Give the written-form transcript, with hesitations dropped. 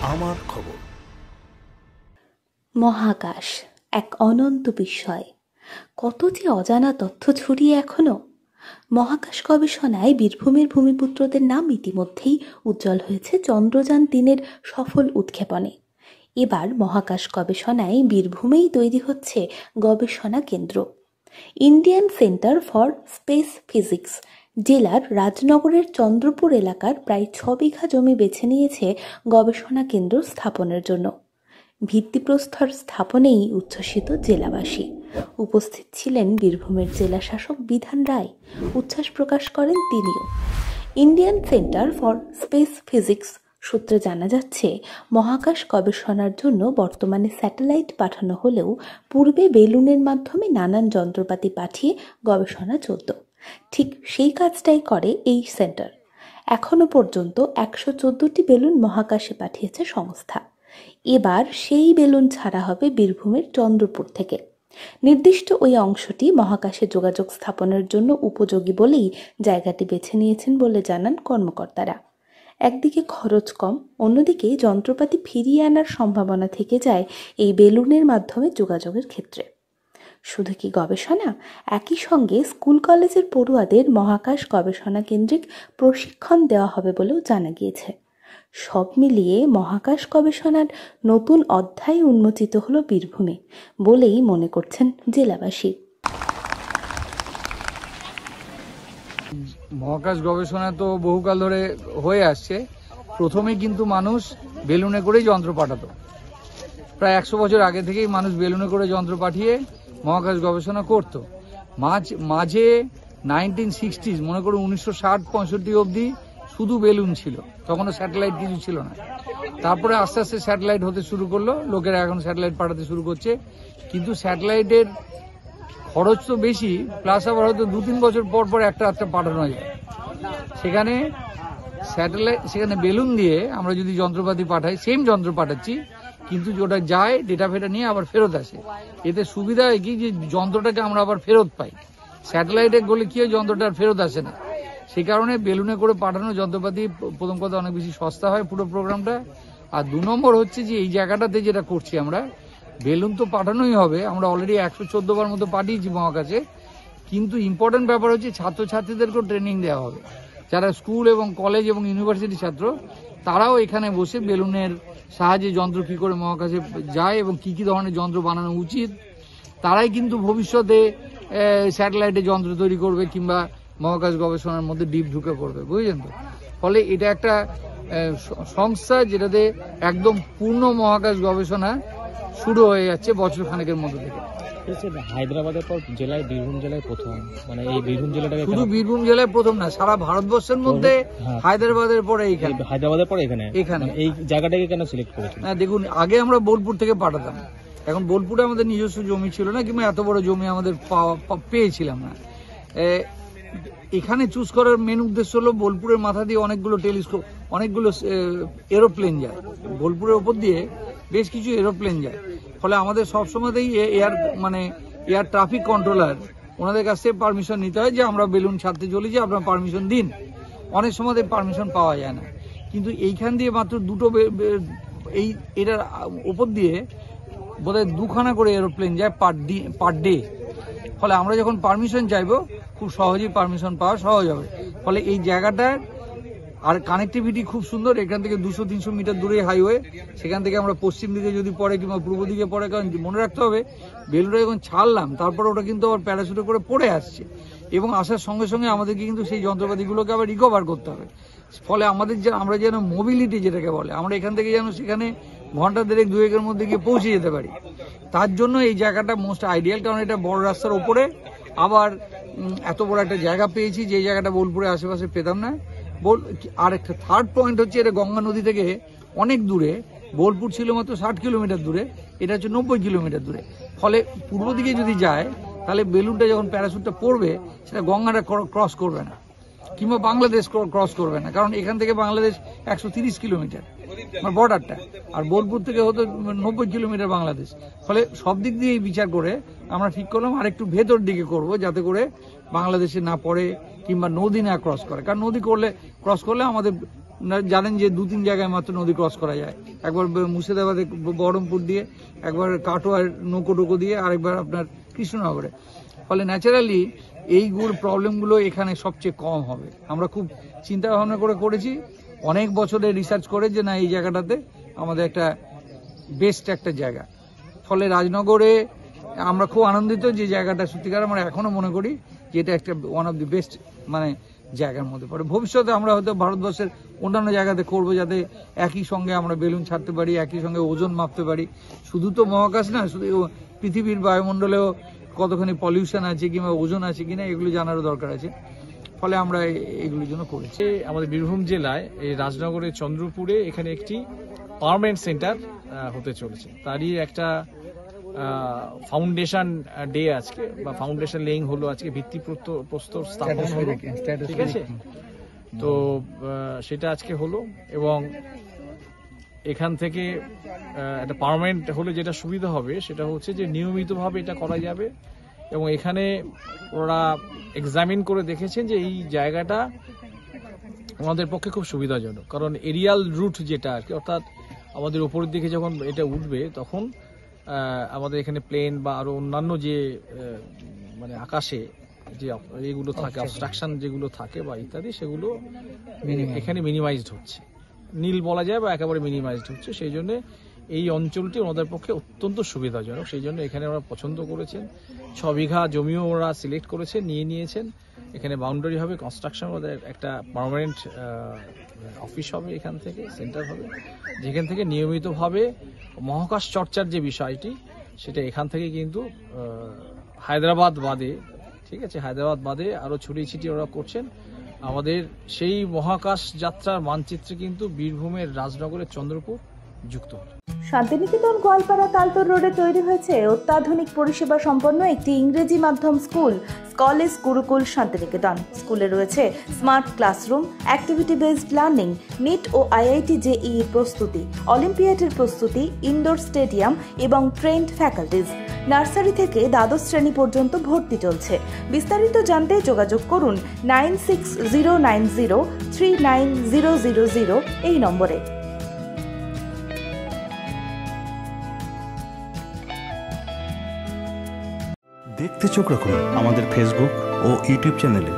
আমার খবর। মহাকাশ এক অনন্ত বিস্ময়। কত যে অজানা তথ্য ছড়িয়ে এখনো। মহাকাশ গবেষণায় বীরভূমের ভূমিপুত্রদের নাম ইতিমধ্যেই উজ্জ্বল হয়েছে চন্দ্রযান-3-এর সফল উৎক্ষেপণে। এবার মহাকাশ গবেষণায় বীরভূমেই তৈরি হচ্ছে গবেষণা কেন্দ্র। Indian centre for space physics জেলার রাজনগরের চন্দ্রপুর এলাকার প্রায় 6 বিঘা জমি বেছে নিয়েছে গবেষণা কেন্দ্র স্থাপনের জন্য। ভিত্তিপ্রস্তর স্থাপনেই উচ্ছ্বসিত জেলাবাসী। উপস্থিত ছিলেন বীরভূমের জেলা শাসক বিধান রায়। উচ্ছ্বাস প্রকাশ করেন তিনিও। Indian centre for space physics সূত্রে জানা যাচ্ছে, মহাকাশ গবেষণার জন্য বর্তমানে স্যাটেলাইট পাঠানো হলেও পূর্বে বেলুনের মাধ্যমে নানান যন্ত্রপাতি পাঠিয়ে গবেষণা চলত। ঠিক সেই কাজটাই করে এই সেন্টার। এখনো পর্যন্ত 114টি বেলুন মহাকাশে পাঠিয়েছে সংস্থা। এবার সেই বেলুন ছাড়া হবে বীরভূমের চন্দ্রপুর থেকে। নির্দিষ্ট ওই অংশটি মহাকাশে যোগাযোগ স্থাপনের জন্য উপযোগী বলেই জায়গাটি বেছে নিয়েছেন বলে জানান কর্মকর্তারা। একদিকে খরচ কম, অন্যদিকে যন্ত্রপাতি ফিরিয়ে আনার সম্ভাবনা থেকে যায় এই বেলুনের মাধ্যমে যোগাযোগের ক্ষেত্রে। শুধু কি গবেষণা, একই সঙ্গে স্কুল কলেজের পড়ুয়াদের মহাকাশ গবেষণা কেন্দ্রিক প্রশিক্ষণ দেওয়া হবে বলেও জানা গিয়েছে। সব মিলিয়ে মহাকাশ গবেষণার নতুন অধ্যায় উন্মোচিত হলো বীরভূমে বলেই মনে করছেন জেলাবাসী। মহাকাশ গবেষণা তো বহুকাল ধরে হয়ে আসছে। প্রথমে কিন্তু মানুষ বেলুনে করেই যন্ত্র পাঠাতো। প্রায় 100 বছর আগে থেকেই মানুষ বেলুনে করে যন্ত্র পাঠিয়ে মহাকাশ গবেষণা করত। মাঝে 1960s, মনে করুন 1960-65 অবধি শুধু বেলুন ছিল, তখনও স্যাটেলাইট কিছু ছিল না। তারপরে আস্তে আস্তে স্যাটেলাইট হতে শুরু করলো, লোকেরা এখন স্যাটেলাইট পাঠাতে শুরু করছে। কিন্তু স্যাটেলাইটের খরচ তো বেশি, প্লাস আবার হয়তো 2-3 বছর পর পর একটা পাঠানো যায়। সেখানে বেলুন দিয়ে আমরা যদি যন্ত্রপাতি পাঠাই, সেম যন্ত্র পাঠাচ্ছি, কিন্তু ওটা যায় ডেটা ফেটা নিয়ে আবার ফেরত আসে। এতে সুবিধা হয় কি, যে যন্ত্রটাকে আমরা আবার ফেরত পাই। স্যাটেলাইটে গেলে কি হয়, যন্ত্রটা আর ফেরত আসে না। সেই কারণে বেলুনে করে পাঠানো যন্ত্রপাতি প্রথম কথা অনেক বেশি সস্তা হয় পুরো প্রোগ্রামটা। আর 2 নম্বর হচ্ছে যে এই জায়গাটাতে যেটা করছি আমরা, বেলুন তো পাঠানোই হবে, আমরা অলরেডি 114 বার মতো পাঠিয়েছি মহাকাশে। কিন্তু ইম্পর্টেন্ট ব্যাপার হচ্ছে ছাত্রছাত্রীদেরকেও ট্রেনিং দেওয়া হবে। যারা স্কুল এবং কলেজ এবং ইউনিভার্সিটি ছাত্র, তারাও এখানে বসে বেলুনের সাহায্যে যন্ত্র কি করে মহাকাশে যায় এবং কি কি ধরনের যন্ত্র বানানো উচিত, তারাই কিন্তু ভবিষ্যতে স্যাটেলাইটে যন্ত্র তৈরি করবে কিংবা মহাকাশ গবেষণার মধ্যে ডিপ ঢুকে পড়বে, বুঝলেন তো। ফলে এটা একটা সংস্থা যেটাতে একদম পূর্ণ মহাকাশ গবেষণা শুরু হয়ে যাচ্ছে বছর খানেকের মধ্যে থেকে। হায়দ্রাবাদের পর জেলায় বীরভূম জেলায় প্রথম, মানে এই বীরভূম জেলাটাকে শুধু বীরভূম জেলায় প্রথম না, সারা ভারতবর্ষের মধ্যে হায়দ্রাবাদের পরে এইখানে। হায়দ্রাবাদের পরে এখানে এই জায়গাটাকে কেন সিলেক্ট করেছেন? না দেখুন, আগে আমরা বোলপুর থেকে পাঠাতাম। এখন বোলপুরে আমাদের নিজস্ব জমি ছিল না, কিংবা এত বড় জমি আমাদের পেয়েছিলাম না। এখানে চুজ করার মেন উদ্দেশ্য হলো, বোলপুরের মাথা দিয়ে অনেকগুলো টেলিস্কোপ, অনেকগুলো এরোপ্লেন যায়, বোলপুরের ওপর দিয়ে বেশ কিছু এরোপ্লেন যায়। ফলে আমাদের সবসময়তেই এয়ার ট্রাফিক কন্ট্রোলার, ওনাদের কাছ থেকে পারমিশন নিতে হয় যে আমরা বেলুন ছাড়তে চলেছি, আপনারা পারমিশন দিন। অনেক সময় পারমিশন পাওয়া যায় না। কিন্তু এইখান দিয়ে মাত্র দুটো, এটার ওপর দিয়ে বোধহয় 2খানা করে এরোপ্লেন যায় পার ডে। ফলে আমরা যখন পারমিশন চাইবো, খুব সহজেই পারমিশন পাওয়া সহজ হবে। ফলে এই জায়গাটার আর কানেক্টিভিটি খুব সুন্দর। এখান থেকে 200-300 মিটার দূরে হাইওয়ে, সেখান থেকে আমরা পশ্চিম দিকে যদি পড়ে কিংবা পূর্ব দিকে পড়ে, কারণ মনে রাখতে হবে বেলুনটা যখন ছাড়লাম তারপর ওটা কিন্তু আবার প্যারাশুটে করে পড়ে আসছে, এবং আসার সঙ্গে সঙ্গে আমাদেরকে কিন্তু সেই যন্ত্রপাতিগুলোকে আবার রিকভার করতে হবে। ফলে আমরা যেন মোবিলিটি যেটাকে বলে, আমরা এখান থেকে যেন সেখানে ঘন্টা 1.5-2 মধ্যে গিয়ে পৌঁছে যেতে পারি। তার জন্য এই জায়গাটা মোস্ট আইডিয়াল, কারণ এটা বড় রাস্তার ওপরে, আবার এত বড় একটা জায়গা পেয়েছি যে জায়গাটা বোলপুরের আশেপাশে পেতাম না। আর একটা থার্ড পয়েন্ট হচ্ছে, এটা গঙ্গা নদী থেকে অনেক দূরে। বোলপুর ছিল মাত্র 60 কিলোমিটার দূরে, এটা হচ্ছে 90 কিলোমিটার দূরে। ফলে পূর্ব দিকে যদি যায়, তাহলে বেলুনটা যখন প্যারাশুটটা পড়বে, সেটা গঙ্গাটা ক্রস করবে না, কিংবা বাংলাদেশ ক্রস করবে না, কারণ এখান থেকে বাংলাদেশ 130 কিলোমিটার বর্ডারটা, আর বোলপুর থেকে হতো 90 কিলোমিটার বাংলাদেশ। ফলে সব দিক দিয়ে বিচার করে আমরা ঠিক করলাম আর একটু ভেতর দিকে করব, যাতে করে বাংলাদেশে না পড়ে কিংবা নদী না ক্রস করে। কারণ নদী ক্রস করলে আমাদের জানেন যে 2-3 জায়গায় মাত্র নদী ক্রস করা যায়, একবার মুর্শিদাবাদে বহরমপুর দিয়ে, একবার কাটোয়ার নৌকো দিয়ে, আরেকবার আপনার কৃষ্ণনগরে। ফলে ন্যাচারালি এইগুলো প্রবলেমগুলো এখানে সবচেয়ে কম হবে। আমরা খুব চিন্তা ভাবনা করেছি, অনেক বছরের রিসার্চ করে যে না এই জায়গাটাতে আমাদের একটা বেস্ট একটা জায়গা। ফলে রাজনগরে আমরা খুব আনন্দিত যে জায়গাটা সত্যিকার আমরা এখনো মনে করি যে এটা একটা ওয়ান অফ দি বেস্ট মানে জায়গার মধ্যে পড়ে। ভবিষ্যতে আমরা হয়তো ভারতবর্ষের অন্যান্য জায়গাতে করবো, যাতে একই সঙ্গে আমরা বেলুন ছাড়তে পারি, একই সঙ্গে ওজন মাপতে পারি। শুধু তো মহাকাশ না, শুধু পৃথিবীর বায়ুমণ্ডলেও কতখানি পলিউশন আছে কিংবা ওজন আছে কিনা এগুলো জানারও দরকার আছে। ফলে আমরা এগুলোর জন্য করেছি। আমাদের বীরভূম জেলায় এই রাজনগরের চন্দ্রপুরে এখানে একটি পার্মানেন্ট সেন্টার হতে চলেছে। তারই একটা ফাউন্ডেশন ডে আজকে, বা ফাউন্ডেশন লেইং হলো আজকে, ভিত্তিপ্রস্তর স্থাপন হলো, ঠিক আছে। তো সেটা আজকে হলো, এবং এখান থেকে একটা পার্মানেন্ট হলে যেটা সুবিধা হবে সেটা হচ্ছে যে নিয়মিতভাবে এটা করা যাবে। এবং এখানে ওরা এক্সামিন করে দেখেছেন যে এই জায়গাটা আমাদের পক্ষে খুব সুবিধাজনক, কারণ এরিয়াল রুট যেটা আর কি, অর্থাৎ আমাদের উপরের দিকে যখন এটা উঠবে তখন আমাদের এখানে প্লেন বা আরো অন্যান্য যে মানে আকাশে যে এগুলো থাকে, অবস্ট্রাকশন যেগুলো থাকে বা ইত্যাদি, সেগুলো এখানে মিনিমাইজড হচ্ছে, নীল বলা যায় বা একেবারে মিনিমাইজড হচ্ছে। সেই জন্য এই অঞ্চলটি ওনাদের পক্ষে অত্যন্ত সুবিধাজনক। সেই জন্য এখানে ওরা পছন্দ করেছেন। 6 বিঘা জমিও ওরা সিলেক্ট করেছেন, নিয়েছেন। এখানে বাউন্ডারি হবে, কনস্ট্রাকশন, ওদের একটা পার্মানেন্ট অফিস হবে, এখান থেকে সেন্টার হবে, যেখান থেকে নিয়মিতভাবে মহাকাশ চর্চার যে বিষয়টি সেটা এখান থেকে কিন্তু হায়দ্রাবাদ বাদে, ঠিক আছে, হায়দ্রাবাদ বাদে আরও ছড়িয়ে ছিটিয়ে ওরা করছেন। আমাদের সেই মহাকাশ যাত্রার মানচিত্রে কিন্তু বীরভূমের রাজনগরের চন্দ্রপুর যুক্ত হল। শান্তিনিকেতন গোয়ালপাড়া তালতর রোডে তৈরি হয়েছে অত্যাধুনিক পরিষেবা সম্পন্ন একটি ইংরেজি মাধ্যম স্কুল, স্কলেজ গুরুকুল শান্তিনিকেতন। স্কুলে রয়েছে smart classroom, activity based learning, NEET ও IIT JEE প্রস্তুতি, অলিম্পিয়াডের প্রস্তুতি, ইনডোর স্টেডিয়াম এবং ট্রেন্ড ফ্যাকাল্টিজ। নার্সারি থেকে দ্বাদশ শ্রেণী পর্যন্ত ভর্তি চলছে। বিস্তারিত জানতে যোগাযোগ করুন 9609039000 এই নম্বরে। দেখতে চোখ রাখুন আমাদের ফেসবুক ও ইউটিউব চ্যানেলে।